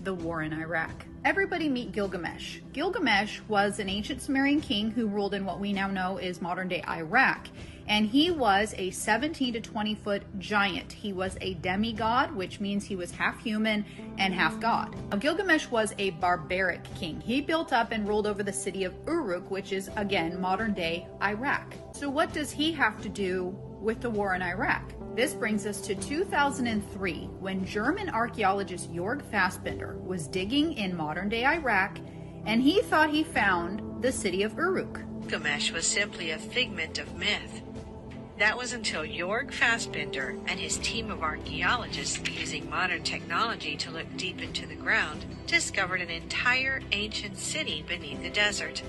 The war in Iraq. Everybody meet Gilgamesh. Gilgamesh was an ancient Sumerian king who ruled in what we now know is modern-day Iraq. And he was a 17 to 20 foot giant. He was a demigod, which means he was half human and half god. Now, Gilgamesh was a barbaric king. He built up and ruled over the city of Uruk, which is, again, modern-day Iraq. So what does he have to do with the war in Iraq? This brings us to 2003, when German archaeologist Jörg Fassbinder was digging in modern-day Iraq, and he thought he found the city of Uruk. Gilgamesh was simply a figment of myth. That was until Jörg Fassbinder and his team of archaeologists, using modern technology to look deep into the ground, discovered an entire ancient city beneath the desert,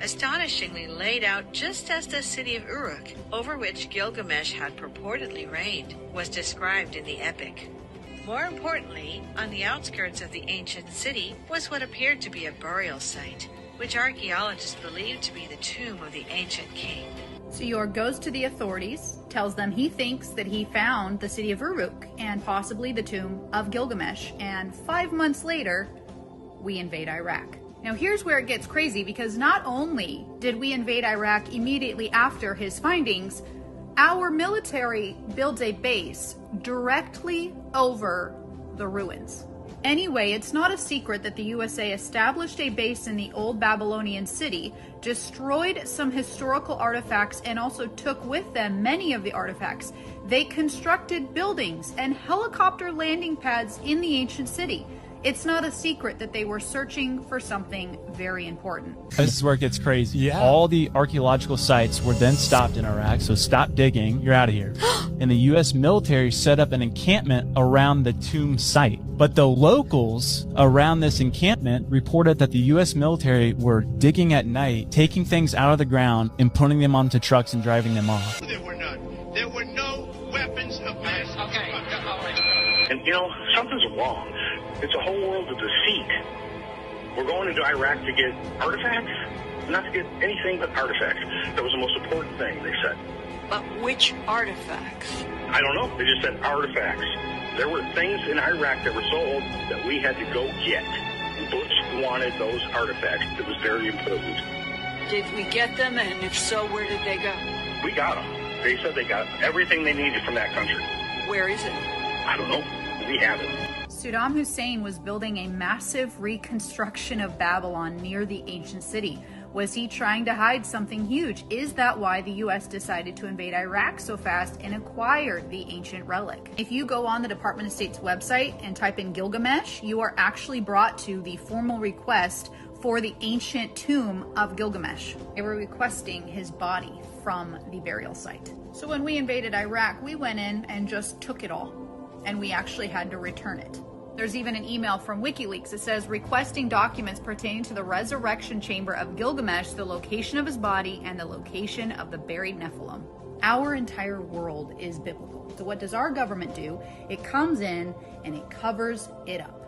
astonishingly laid out just as the city of Uruk, over which Gilgamesh had purportedly reigned, was described in the epic. More importantly, on the outskirts of the ancient city was what appeared to be a burial site, which archaeologists believed to be the tomb of the ancient king. So Jörg goes to the authorities, tells them he thinks that he found the city of Uruk and possibly the tomb of Gilgamesh, and 5 months later, we invade Iraq. Now here's where it gets crazy, because not only did we invade Iraq immediately after his findings, our military builds a base directly over the ruins. Anyway, it's not a secret that the USA established a base in the old Babylonian city, destroyed some historical artifacts, and also took with them many of the artifacts. They constructed buildings and helicopter landing pads in the ancient city. It's not a secret that they were searching for something very important. This is where it gets crazy. Yeah. All the archaeological sites were then stopped in Iraq, so stop digging, you're out of here. And the U.S. military set up an encampment around the tomb site. But the locals around this encampment reported that the U.S. military were digging at night, taking things out of the ground and putting them onto trucks and driving them off. There were none. There were no weapons of mass destruction. And, something's wrong. It's a whole world of deceit. We're going into Iraq to get artifacts, not to get anything but artifacts. That was the most important thing, they said. But which artifacts? I don't know. They just said artifacts. There were things in Iraq that were sold that we had to go get. And Bush wanted those artifacts. It was very important. Did we get them, and if so, where did they go? We got them. They said they got everything they needed from that country. Where is it? I don't know. We have it. Saddam Hussein was building a massive reconstruction of Babylon near the ancient city. Was he trying to hide something huge? Is that why the U.S. decided to invade Iraq so fast and acquire the ancient relic? If you go on the Department of State's website and type in Gilgamesh, you are actually brought to the formal request for the ancient tomb of Gilgamesh. They were requesting his body from the burial site. So when we invaded Iraq, we went in and just took it all, and we actually had to return it. There's even an email from WikiLeaks that says requesting documents pertaining to the resurrection chamber of Gilgamesh, the location of his body, and the location of the buried Nephilim. Our entire world is biblical. So what does our government do? It comes in and it covers it up.